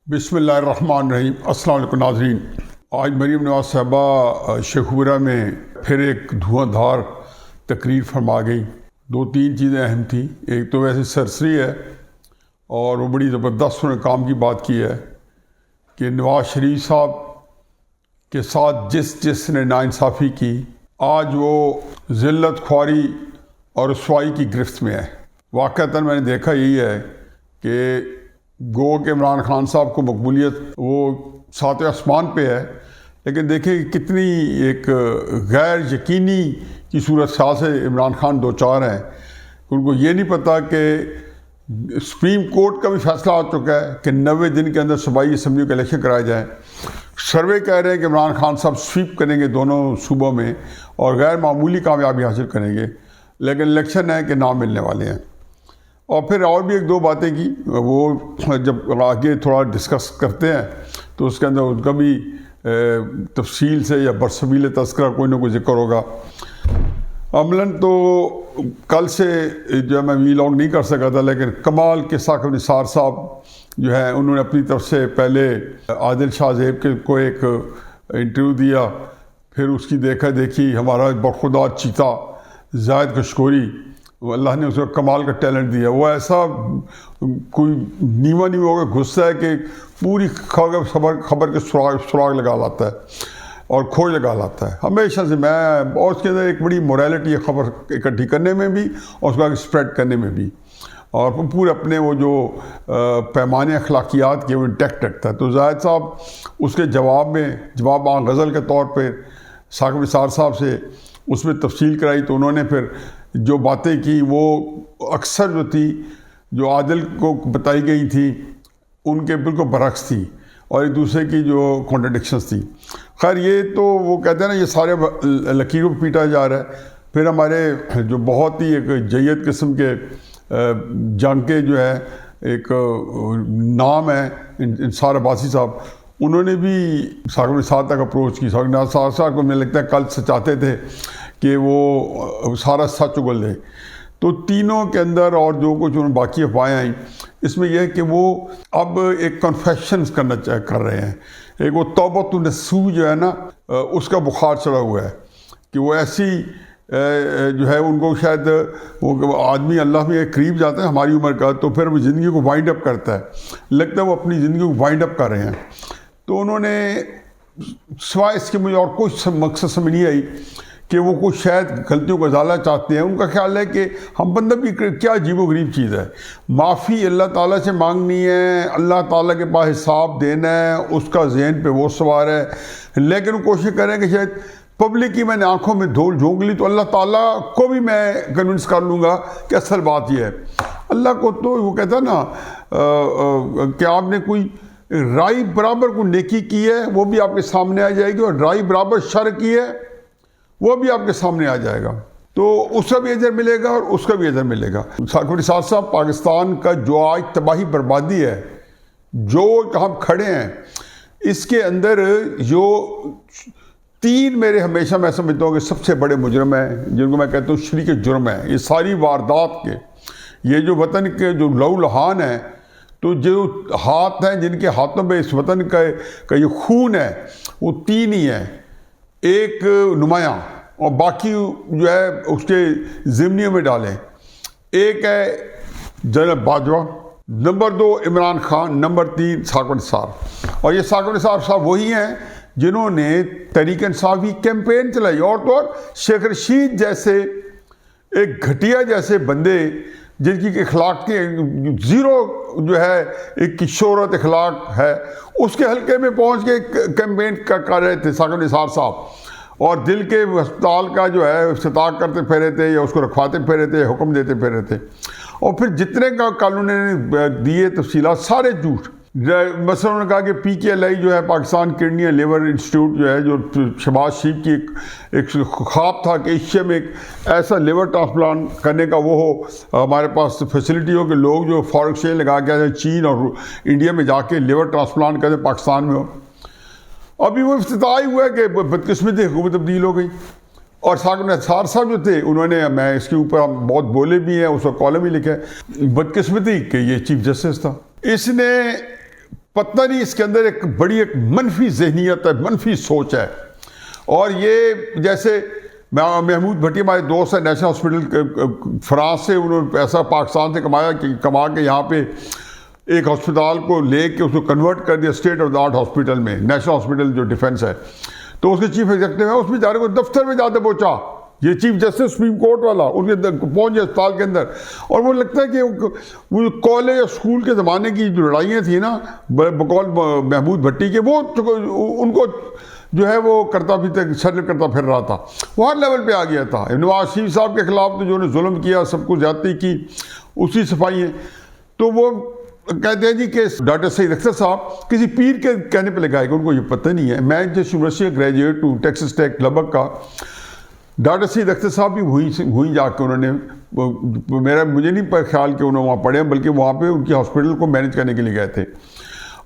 بسم اللہ الرحمن الرحیم۔ السلام علیکم ناظرین، آج مریم نواز صاحبہ شیخ پورہ میں پھر ایک دھواں دھار تقریر فرما گئی۔ دو تین چیزیں اہم تھیں۔ ایک تو ویسے سرسری ہے اور وہ بڑی زبردست انہوں نے کام کی بات کی ہے کہ نواز شریف صاحب کے ساتھ جس نے ناانصافی کی، آج وہ ذلت خواری اور رسوائی کی گرفت میں ہے۔ واقعتاً میں نے دیکھا یہی ہے کہ گو کہ عمران خان صاحب کو مقبولیت وہ ساتویں آسمان پہ ہے، لیکن دیکھیں کہ کتنی ایک غیر یقینی کی صورت حال سے عمران خان دو چار ہیں۔ ان کو یہ نہیں پتہ کہ سپریم کورٹ کا بھی فیصلہ آ چکا ہے کہ 90 دن کے اندر صوبائی اسمبلیوں کے الیکشن کرائے جائیں۔ سروے کہہ رہے ہیں کہ عمران خان صاحب سویپ کریں گے دونوں صوبوں میں اور غیر معمولی کامیابی حاصل کریں گے، لیکن الیکشن ہے کہ نام ملنے والے ہیں۔ اور پھر اور بھی ایک دو باتیں کی، وہ جب آگے تھوڑا ڈسکس کرتے ہیں تو اس کے اندر ان کا بھی تفصیل سے یا برسبیل تذکرہ کوئی نہ کوئی ذکر ہوگا۔ عملاً تو کل سے جو ہے میں وی لاگ نہیں کر سکا تھا، لیکن کمال کے ثاقب نثار صاحب جو ہے انہوں نے اپنی طرف سے پہلے عادل شاہ زیب کو ایک انٹرویو دیا، پھر اس کی دیکھا دیکھی ہمارا برخودار چیتا زاہد کشکوری، اللہ نے اس کو کمال کا ٹیلنٹ دیا۔ وہ ایسا کوئی نیوا ہو کے گھستا ہے کہ پوری خبر کے سراغ لگا لاتا ہے اور کھوج لگا لاتا ہے ہمیشہ سے۔ میں اور اس کے اندر ایک بڑی مورالٹی ہے خبر اکٹھی کرنے میں بھی اور اس کو آگے اسپریڈ کرنے میں بھی، اور پورے اپنے وہ جو پیمانے اخلاقیات کے وہ انٹیکٹ رکھتا ہے۔ تو زاہد صاحب اس کے جواب غزل کے طور پہ ثاقب نثار صاحب سے اس میں تفصیل کرائی، تو انہوں نے پھر جو باتیں کی وہ اکثر جو تھی جو عادل کو بتائی گئی تھی ان کے بالکل برعکس تھی، اور ایک دوسرے کی جو کانٹرڈکشنز تھی۔ خیر یہ تو وہ کہتے ہیں نا، یہ سارے لکیروں پہ پیٹا جا رہا ہے۔ پھر ہمارے جو بہت ہی ایک جید قسم کے جنگ کے جو ہے ایک نام ہے انصار عباسی صاحب، انہوں نے بھی ثاقب نثار تک اپروچ کی۔ ثاقب نثار صاحب کو مجھے لگتا ہے کل سے چاہتے تھے کہ وہ سارا سچ اگل دے۔ تو تینوں کے اندر اور جو کچھ انہوں نے باقی افواہیں آئیں، اس میں یہ ہے کہ وہ اب ایک کنفیشنز کر رہے ہیں۔ ایک وہ توبۃ النصوح جو ہے نا، اس کا بخار چڑھا ہوا ہے کہ وہ ایسی جو ہے ان کو شاید وہ آدمی اللہ میں قریب جاتا ہے ہماری عمر کا، تو پھر وہ زندگی کو وائنڈ اپ کرتا ہے، لگتا ہے وہ اپنی زندگی کو وائنڈ اپ کر رہے ہیں۔ تو انہوں نے سوائے اس کے مجھے اور کوئی مقصد سمجھ نہیں آئی کہ وہ کچھ شاید غلطیوں کو ازالہ چاہتے ہیں۔ ان کا خیال ہے کہ ہم بندہ بھی کیا عجیب و غریب چیز ہے، معافی اللہ تعالیٰ سے مانگنی ہے، اللہ تعالیٰ کے پاس حساب دینا ہے، اس کا ذہن پہ وہ سوار ہے، لیکن وہ کوشش کریں کہ شاید پبلک کی میں نے آنکھوں میں دھول جھونک لی تو اللہ تعالیٰ کو بھی میں کنونس کر لوں گا کہ اصل بات یہ ہے۔ اللہ کو تو وہ کہتا ہے نا کہ آپ نے کوئی رائی برابر کو نیکی کی ہے وہ بھی آپ کے سامنے آ جائے گی، اور رائی برابر شر کی ہے وہ بھی آپ کے سامنے آ جائے گا، تو اس کا بھی اجر ملے گا اور اس کا بھی اجر ملے گا۔ ثاقب نثار صاحب، پاکستان کا جو آج تباہی بربادی ہے، جو ہم کھڑے ہیں اس کے اندر جو تین میرے ہمیشہ میں سمجھتا ہوں کہ سب سے بڑے مجرم ہیں، جن کو میں کہتا ہوں شریک جرم ہیں، یہ ساری واردات کے، یہ جو وطن کے جو لہو لہان ہیں، تو جو ہاتھ ہیں جن کے ہاتھوں پہ اس وطن کا یہ خون ہے، وہ تین ہی ہیں۔ ایک نمایاں اور باقی جو ہے اس کے ضمنیوں میں ڈالیں۔ ایک ہے general Bajwa, number 2 Imran Khan, number 3 Saqib Nisar. اور یہ ثاقب نثار صاحب وہی ہیں جنہوں نے تحریک انصاف کی کیمپین چلائی، اور تو اور شیخ رشید جیسے ایک گھٹیا جیسے بندے جن کی اخلاق کی زیرو جو ہے ایک کی شہرت اخلاق ہے، اس کے حلقے میں پہنچ کے کیمپین کر رہے تھے ثاقب نثار صاحب، اور دل کے ہسپتال کا جو ہے افتتاح کرتے پھرے تھے یا اس کو رکھواتے پھرے تھے، حکم دیتے پھرے تھے، اور پھر جتنے کا قانون نے دیے تفصیلات سارے جھوٹ۔ مثلا انہوں نے کہا کہ PKLI جو ہے Pakistan kidney and liver institute جو ہے، جو شہباز شریف کی ایک خواب تھا کہ ایشیا میں ایک ایسا لیور ٹرانسپلانٹ کرنے کا وہ ہو، ہمارے پاس فیسلٹی ہو کہ لوگ جو فارغ ایکسچینج لگا کے آئے چین اور انڈیا میں جا کے لیور ٹرانسپلانٹ کرتے پاکستان میں ہو۔ ابھی وہ افتتاح ہوا ہے کہ بدقسمتی حکومت تبدیل ہو گئی، اور ثاقب نثار صاحب جو تھے انہوں نے، میں اس کے اوپر ہم بہت بولے بھی ہیں، اس کا کالم بھی لکھا ہے، بدقسمتی کہ یہ چیف جسٹس تھا، اس نے پتہ نہیں اس کے اندر ایک بڑی ایک منفی ذہنیت ہے، منفی سوچ ہے. اور یہ جیسے محمود بھٹی ہمارے دوست ہیں نیشنل ہاسپٹل فرانس سے، انہوں نے پیسہ پاکستان سے کما کے یہاں پہ ایک ہسپتال کو لے کے اس کو کنورٹ کر دیا state of the art hospital میں، نیشنل ہاسپٹل جو ڈیفنس ہے. تو اس کے چیف ایگزیکٹو ہے، اس بیچارے کو دفتر میں جاتے پہنچا، یہ چیف جسٹس سپریم کورٹ والا، ان کے پہنچ گیا اسپتال کے اندر. اور وہ لگتا ہے کہ وہ کالج یا اسکول کے زمانے کی جو لڑائیاں تھیں نا بقول محمود بھٹی کے، وہ ان کو جو ہے وہ کرتا پھر رہا تھا. وہ ہر لیول پہ آ گیا تھا. نواز شریف صاحب کے خلاف تو جو نے ظلم کیا، سب کو زیادتی کی، اسی صفائی ہیں. تو وہ کہتے ہیں جی کہ ڈاکٹر سعید اختر صاحب کسی پیر کے کہنے پہ لگائے گا، ان کو یہ پتہ نہیں ہے. میں جس یونیورسٹی کا گریجویٹ ہوں، ٹیکسس ٹیک لبک کا، ڈاکٹر سعید اختر صاحب بھی وہیں جا کے انہوں نے مجھے نہیں خیال کہ انہوں نے وہاں پڑھے، بلکہ وہاں پہ ان کی ہاسپٹل کو مینیج کرنے کے لیے گئے تھے.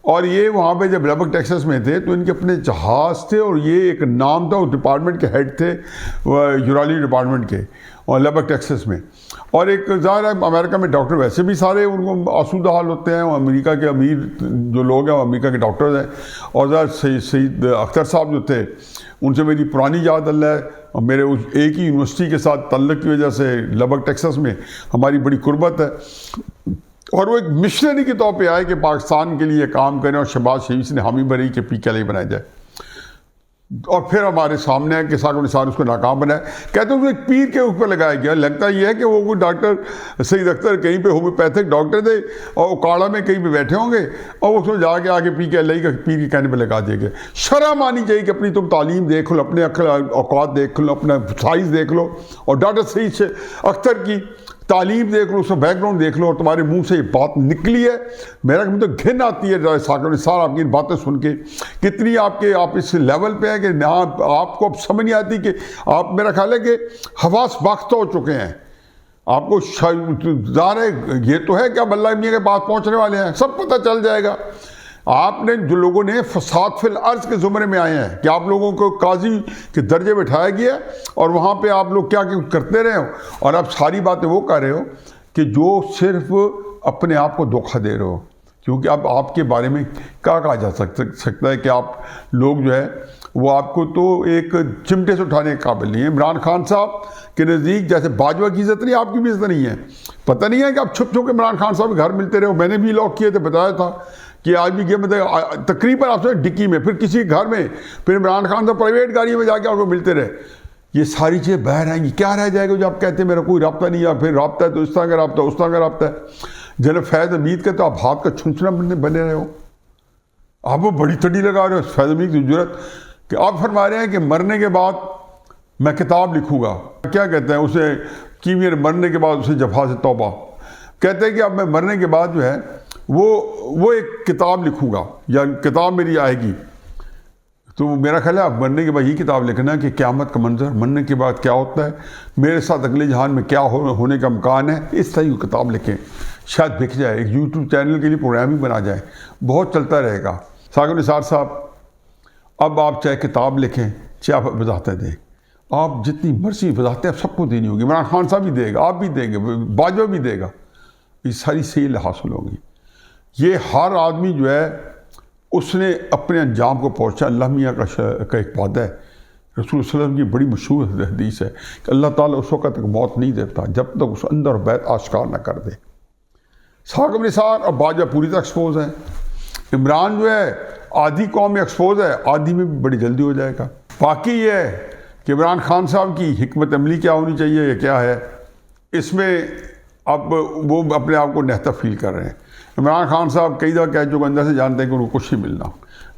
اور یہ وہاں پہ جب لبک ٹیکسس میں تھے تو ان کے اپنے جہاز تھے، اور یہ ایک نام تھا، اس ڈپارٹمنٹ کے ہیڈ تھے یورالی ڈپارٹمنٹ کے، اور لبک ٹیکسس میں. اور ایک ظاہر ہے امریکہ میں ڈاکٹر ویسے بھی سارے ان کو آسودہ حال ہوتے ہیں، اور امریکہ کے امیر جو لوگ ہیں وہ امریکہ کے ڈاکٹرز ہیں. اور ظاہر سعید اختر صاحب جو تھے، ان سے میری پرانی یاد اللہ ہے، اور میرے اس ایک ہی یونیورسٹی کے ساتھ تعلق کی وجہ سے لبک ٹیکسس میں ہماری بڑی قربت ہے. اور وہ ایک مشنری کے طور پہ آئے کہ پاکستان کے لیے کام کریں، اور شہباز شریف نے حامی بھری کہ PKI بنایا جائے. اور پھر ہمارے سامنے ہے کہ ساکو نثار اس کو ناکام بنائے. کہتے ہیں اس کو ایک پیر کے اوپر لگایا گیا. لگتا یہ ہے کہ وہ کوئی ڈاکٹر سعید اختر کہیں پہ ہومیوپیتھک ڈاکٹر تھے، اور وہ کاڑا میں کہیں پہ بیٹھے ہوں گے، اور اس میں جا کے آگے PKI کا پیر کے کہنے پہ لگا دیے گئے. شرم آنی چاہیے کہ اپنی تم تعلیم دیکھ لو، اپنے اوقات دیکھ لو، اپنا سائز دیکھ لو، اور ڈاکٹر سعید اختر کی تعلیم دیکھ لو، اس کا بیک گراؤنڈ دیکھ لو، اور تمہارے منہ سے یہ بات نکلی ہے. میرا تو گھن آتی ہے ساکو نثار آپ کی باتیں سن کے، کتنی آپ اس لیول پہ ہیں کہ آپ کو اب سمجھ نہیں آتی کہ آپ، میرا خیال ہے کہ حواس باختہ ہو چکے ہیں. آپ کو ظاہر ہے یہ تو ہے کہ اب اللہ میاں کے پاس پہنچنے والے ہیں، سب پتہ چل جائے گا. آپ نے جو لوگوں نے فساد فی الارض کے زمرے میں آئے ہیں کہ آپ لوگوں کو قاضی کے درجے بٹھایا گیا، اور وہاں پہ آپ لوگ کیا کرتے رہے ہو، اور آپ ساری باتیں وہ کر رہے ہو کہ جو صرف اپنے آپ کو دھوکہ دے رہے ہو. کیونکہ اب آپ کے بارے میں کیا کہا جا سکتا ہے کہ آپ لوگ جو ہے وہ آپ کو تو ایک چمٹے سے اٹھانے کے قابل نہیں ہے. عمران خان صاحب کے نزدیک جیسے باجوہ کی عزت نہیں، آپ کی بھی عزت نہیں ہے. پتہ نہیں ہے کہ آپ چھپ چھپ کے عمران خان صاحب کے گھر ملتے رہے ہو. میں نے بھی لاک کیے تھے، بتایا تھا کہ آج بھی تقریباً آپ سے ڈکی میں، پھر کسی گھر میں، پھر عمران خان صاحب پرائیویٹ گاڑی میں جا کے آپ کو ملتے رہے. یہ ساری چیزیں باہر آئیں گی. کیا رہ جائے گا جو آپ کہتے ہیں میرا کوئی رابطہ نہیں ہے، پھر رابطہ ہے تو اس طرح کا رابطہ، اس طرح کا رابطہ ہے. جناب فیض حمید کا تو آپ ہاتھ کا چھنچنا بنے رہے ہو. آپ وہ بڑی تڑی لگا رہے ہو فیض حمید کی ضرورت کہ آپ فرما رہے ہیں کہ مرنے کے بعد میں کتاب لکھوں گا. کیا کہتے ہیں اسے کہ میرے مرنے کے بعد اسے جفا سے توبہ. کہتے ہیں کہ اب میں مرنے کے بعد جو ہے وہ ایک کتاب لکھوں گا، یا کتاب میری آئے گی. تو میرا خیال ہے اب مرنے کے بعد یہ کتاب لکھنا کہ قیامت کا منظر، مرنے کے بعد کیا ہوتا ہے، میرے ساتھ اگلے جہان میں کیا ہونے کا امکان ہے. اس طرح کی کتاب لکھیں، شاید بک جائے. ایک یوٹیوب چینل کے لیے پروگرام ہی بنا جائے، بہت چلتا رہے گا. ساکو نثار صاحب، اب آپ چاہے کتاب لکھیں، چاہے آپ وضاحتیں دیں، آپ جتنی مرضی وضاحتیں آپ سب کو دینی ہوگی. عمران خان صاحب بھی دے گا، آپ بھی دیں گے، باجوہ بھی دے گا. یہ ساری سیل حاصل ہوگی. یہ ہر آدمی جو ہے اس نے اپنے انجام کو پہنچا. اللہ میاں کا ایک وعدہ ہے، رسول صلی اللہ علیہ وسلم کی بڑی مشہور حدیث ہے کہ اللہ تعالیٰ اس وقت تک موت نہیں دیتا جب تک اس اندر بیت آشکار نہ کر دے. ساکو نثار اور باجوہ پوری طرح ایکسپوز ہیں. عمران جو ہے آدھی قوم میں ایکسپوز ہے، آدھی میں بھی بڑی جلدی ہو جائے گا. باقی یہ ہے کہ عمران خان صاحب کی حکمت عملی کیا ہونی چاہیے یا کیا ہے، اس میں اب وہ اپنے آپ کو نہتا فیل کر رہے ہیں. عمران خان صاحب کئی دفعہ کہہ چکے اندر سے جانتے ہیں کہ ان کو کچھ نہیں ملنا،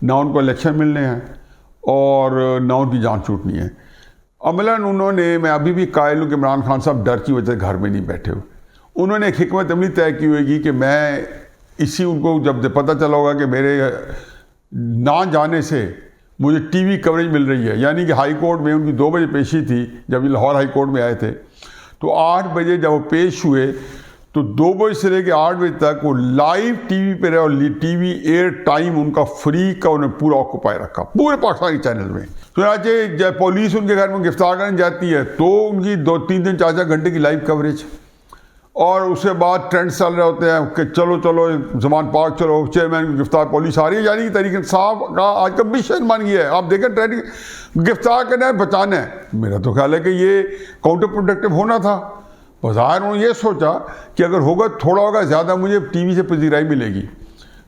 نہ ان کو الیکشن ملنے ہیں اور نہ ان کی جان چھوٹنی ہے. عملاً انہوں نے، میں ابھی بھی قائل ہوں کہ عمران خان صاحب ڈر کی وجہ سے گھر میں نہیں بیٹھے ہوئے. انہوں نے ایک حکمت عملی طے کی ہوئے گی کہ میں ان کو جب پتہ چلا ہوگا کہ میرے نہ جانے سے مجھے ٹی وی کوریج مل رہی ہے، یعنی کہ ہائی کورٹ میں ان کی 2 بجے پیشی تھی جب یہ لاہور ہائی کورٹ میں آئے تھے، تو 8 بجے جب وہ پیش ہوئے تو 2 بجے سے لے کے 8 بجے تک وہ لائیو ٹی وی پہ رہے، اور ٹی وی ایئر ٹائم ان کا فری کا انہیں پورا آکوپائی رکھا پورے پاکستانی چینل میں. چنانچہ جب پولیس ان کے گھر میں گرفتار کرنے جاتی ہے تو ان کی 2-3 4 گھنٹے کی لائیو کوریج. اور اس کے بعد ٹرینڈ چل رہے ہوتے ہیں کہ چلو چلو زمان پاک چلو چیئرمین کو گرفتار پولیس آ رہی ہے، یعنی تحریک انصاف کا آج کا مشن بن گیا ہے. آپ دیکھیں ٹرینڈ گرفتار کرنا ہے بچانا ہے. میرا تو خیال ہے کہ یہ کاؤنٹر پروڈکٹیو ہونا تھا. بظاہر انہوں نے یہ سوچا کہ اگر ہوگا تھوڑا ہوگا زیادہ مجھے ٹی وی سے پذیرائی ملے گی.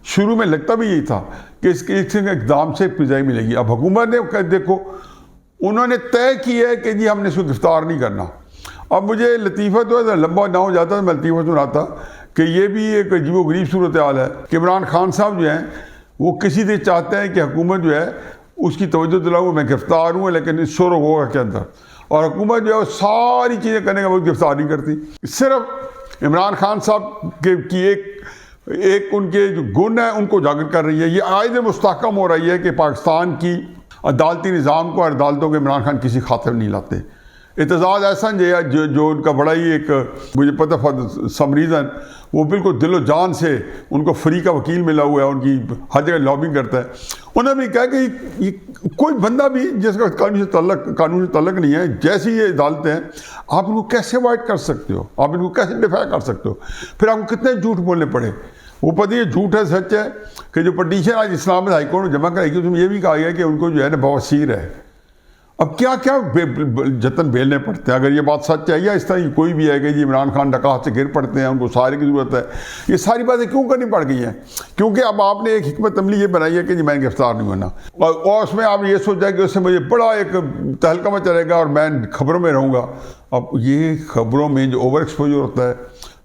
شروع میں لگتا بھی یہی تھا کہ اس کے اقدام سے پذیرائی ملے گی. اب حکومت نے دیکھو انہوں نے طے کیا ہے کہ جی ہم نے اس کو گرفتار نہیں کرنا. اب مجھے لطیفہ تو لمبا نہ ہو جاتا میں لطیفہ سناتا کہ یہ بھی ایک عجیب و غریب صورتحال ہے کہ عمران خان صاحب جو ہیں وہ کسی سے چاہتے ہیں کہ حکومت جو ہے اس کی توجہ دلاؤ میں گرفتار ہوں لیکن اس شور و غوغا کے اندر، اور حکومت جو ہے وہ ساری چیزیں کرنے کا وہ گرفتار نہیں کرتی. صرف عمران خان صاحب کی ایک ان کے جو گن ہیں ان کو اجاگر کر رہی ہے. یہ عائد مستحکم ہو رہی ہے کہ پاکستان کی عدالتی نظام کو اور عدالتوں کے عمران خان کسی خاطر نہیں لاتے. اعتزاز احسن جو ان کا بڑا ہی ایک مجھے پتہ فار سم ریزن وہ بالکل دل و جان سے ان کو فری کا وکیل ملا ہوا ہے، ان کی ہر جگہ لابنگ کرتا ہے. انہوں نے بھی کہا کہ یہ کوئی بندہ بھی جس کا قانون سے تعلق نہیں ہے، جیسی یہ عدالتیں ہیں آپ ان کو کیسے اوائڈ کر سکتے ہو، آپ ان کو کیسے ڈیفائی کر سکتے ہو. پھر آپ کو کتنے جھوٹ بولنے پڑے. وہ پتہ یہ جھوٹ ہے سچ ہے کہ جو پٹیشن آج اسلام آباد ہائی کورٹ میں جمع کرائی گئی اس میں یہ بھی کہا گیا کہ ان کو جو ہے نا بواسیر ہے. اب کیا کیا جتن بیلنے پڑتے ہیں. اگر یہ بات سچ ہے یا اس طرح کوئی بھی ہے کہ جی عمران خان ڈکاہت سے گر پڑتے ہیں ان کو سہارے کی ضرورت ہے، یہ ساری باتیں کیوں کرنی پڑ گئی ہیں؟ کیونکہ اب آپ نے ایک حکمت عملی یہ بنائی ہے کہ جی میں گرفتار نہیں ہونا، اور اس میں آپ نے یہ سوچا کہ اس سے مجھے بڑا ایک تہلکہ میں چلے گا اور میں خبروں میں رہوں گا. اب یہ خبروں میں جو اوور ایکسپوجر ہوتا ہے،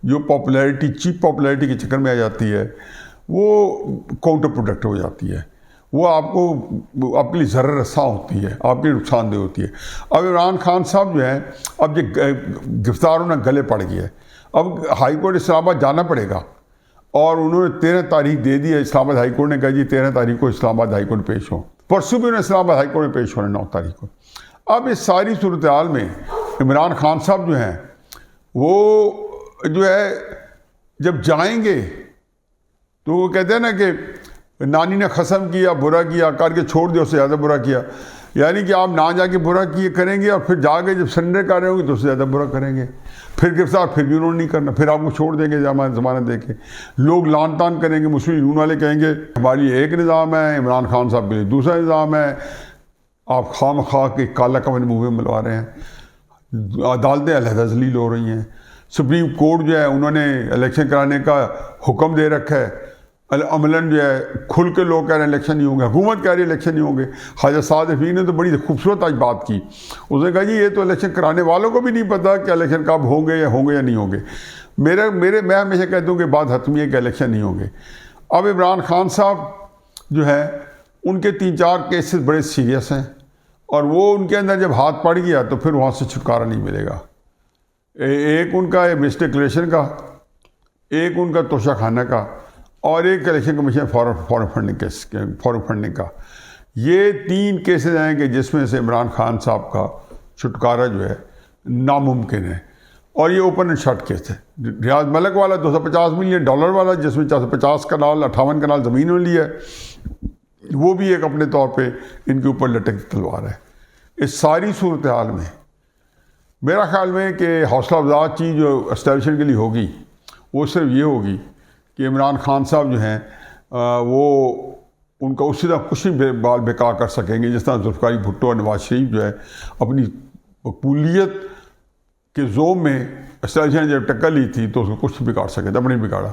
جو پاپولیرٹی چیپ پاپولیرٹی کے چکر میں آ جاتی ہے، وہ کاؤنٹر پروڈکٹ ہو جاتی ہے. وہ آپ کے لیے ضرر رساں ہوتی ہے، آپ کے لیے نقصان دہ ہوتی ہے. اب عمران خان صاحب جو ہیں اب یہ گرفتار ہونا گلے پڑ گیا ہے. اب ہائی کورٹ اسلام آباد جانا پڑے گا، اور انہوں نے 13 تاریخ دے دی ہے. اسلام آباد ہائی کورٹ نے کہا جی 13 تاریخ کو اسلام آباد ہائی کورٹ میں پیش ہوں. پرسوں بھی انہوں نے اسلام آباد ہائی کورٹ میں پیش ہونا 9 تاریخ کو. اب اس ساری صورتحال میں عمران خان صاحب جو ہیں وہ جو ہے جب جائیں گے تو وہ کہتے ہیں نا کہ نانی نے قسم کیا برا کیا کر کے چھوڑ دیا، اس سے زیادہ برا کیا. یعنی کہ آپ نہ جا کے برا کریں گے اور پھر جا کے جب سرنڈر کر رہے ہوں گے تو اس سے زیادہ برا کریں گے. پھر گرفتار پھر بھی انہوں نے نہیں کرنا، پھر آپ کو چھوڑ دیں گے ضمانت دے کے. لوگ لان تان کریں گے، مسلم یون والے کہیں گے ہمارے لیے ایک نظام ہے، عمران خان صاحب کے لیے دوسرا نظام ہے. آپ خواہ مخواہ کے کالا کمن منہ میں ملوا رہے ہیں. عدالتیں علیحدہ ذلیل ہو رہی ہیں. سپریم کورٹ جو ہے انہوں نے الیکشن کرانے کا حکم دے رکھا ہے. عملاً جو ہے کھل کے لوگ کہہ رہے ہیں الیکشن نہیں ہوں گے، حکومت کہہ رہی ہے الیکشن نہیں ہوں گے. خواجہ سعد رفیق نے تو بڑی خوبصورت آج بات کی. اس نے کہا جی یہ تو الیکشن کرانے والوں کو بھی نہیں پتہ کہ الیکشن کب ہوں گے یا نہیں ہوں گے. میں ہمیشہ کہتا ہوں کہ بات حتمی ہے کہ الیکشن نہیں ہوں گے. اب عمران خان صاحب جو ہے ان کے 3-4 کیسز بڑے سیریس ہیں، اور وہ ان کے اندر جب ہاتھ پڑ گیا تو پھر وہاں سے چھٹکارا نہیں ملے گا. ایک ان کا مس ڈکلیریشن کا، ایک ان کا توشہ خانہ کا، اور ایک الیکشن کمیشن فارم فنڈنگ کا. یہ 3 کیسز ہیں کہ جس میں سے عمران خان صاحب کا چھٹکارا جو ہے ناممکن ہے. اور یہ اوپن اینڈ شٹ کیس ہے. ریاض ملک والا $250 ملین والا جس میں 450 کنال 58 کنال زمین انہوں نے لی ہے، وہ بھی ایک اپنے طور پہ ان کے اوپر لٹکتی تلوار ہے. اس ساری صورتحال میں میرا خیال میں کہ حوصلہ افزا چیز جو اسٹیبلشمنٹ کے لیے ہوگی وہ صرف یہ ہوگی کہ عمران خان صاحب جو ہیں وہ ان کا اسی طرح کچھ نہیں بال بیکار کر سکیں گے جس طرح ذوالفقار بھٹو اور نواز شریف جو ہے اپنی مقبولیت کے زوم میں اسٹیبلشمنٹ جب ٹکر لی تھی تو اس کو کچھ نہیں بگاڑ سکے تھے، اپنے بگاڑا.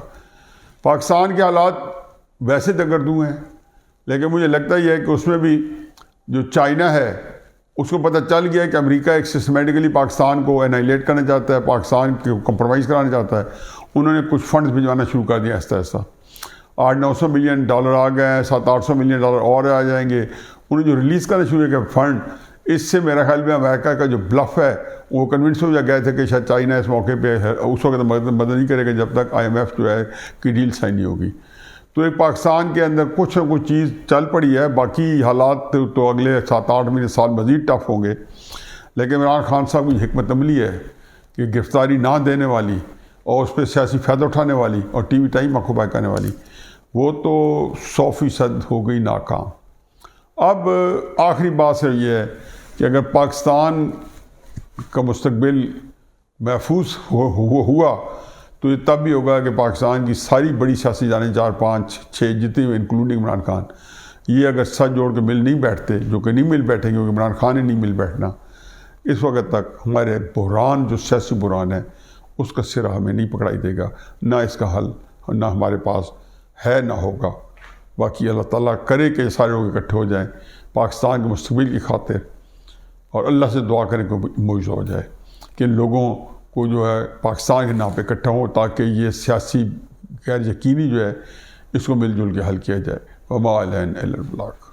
پاکستان کے حالات ویسے دگردوں ہیں، لیکن مجھے لگتا ہی ہے کہ اس میں بھی جو چائنا ہے اس کو پتہ چل گیا ہے کہ امریکہ ایک سسٹمیٹکلی پاکستان کو انائلیٹ کرنا چاہتا ہے، پاکستان کو کمپرومائز کرانا چاہتا ہے. انہوں نے کچھ فنڈز بھجوانا شروع کر دیا آہستہ آہستہ. $800-900 ملین آ گئے ہیں، $700-800 ملین اور آ جائیں گے. انہوں نے جو ریلیز کرنا شروع کیا فنڈ، اس سے میرا خیال میں امریکہ کا جو بلف ہے وہ کنونس ہو گئے تھے کہ شاید چائنا اس موقع پہ اس وقت مدد نہیں کرے گا جب تک IMF جو ہے کی ڈیل سائن نہیں ہوگی. تو ایک پاکستان کے اندر کچھ نہ کچھ چیز چل پڑی ہے. باقی حالات تو اگلے 7-8 سال مزید ٹف ہوں گے. لیکن عمران خان صاحب کی حکمت عملی ہے کہ گرفتاری نہ دینے والی اور اس پہ سیاسی فائدہ اٹھانے والی اور ٹی وی ٹائم آکوپائی کرنے والی وہ تو 100% ہو گئی ناکام. اب آخری بات صرف یہ ہے کہ اگر پاکستان کا مستقبل محفوظ ہوا تو یہ تب بھی ہوگا کہ پاکستان کی ساری بڑی سیاسی جانیں 4 5 6 جتنے ہوئے انکلوڈنگ عمران خان، یہ اگر سچ جوڑ کے مل نہیں بیٹھتے، جو کہ نہیں مل بیٹھیں گے کیونکہ عمران خان نے نہیں مل بیٹھنا، اس وقت تک ہمارے بحران جو سیاسی بحران ہے اس کا سرا ہمیں نہیں پکڑائی دے گا، نہ اس کا حل نہ ہمارے پاس ہے نہ ہوگا۔ باقی اللہ تعالیٰ کرے کہ یہ سارے لوگ اکٹھے ہو جائیں پاکستان کے مستقبل کی خاطر، اور اللہ سے دعا کریں کہ معجزہ ہو جائے کہ لوگوں کو جو ہے پاکستان کے نام پہ اکٹھا ہو، تاکہ یہ سیاسی غیر یقینی جو ہے اس کو مل جل کے حل کیا جائے۔ وما علینا الا البلاغ۔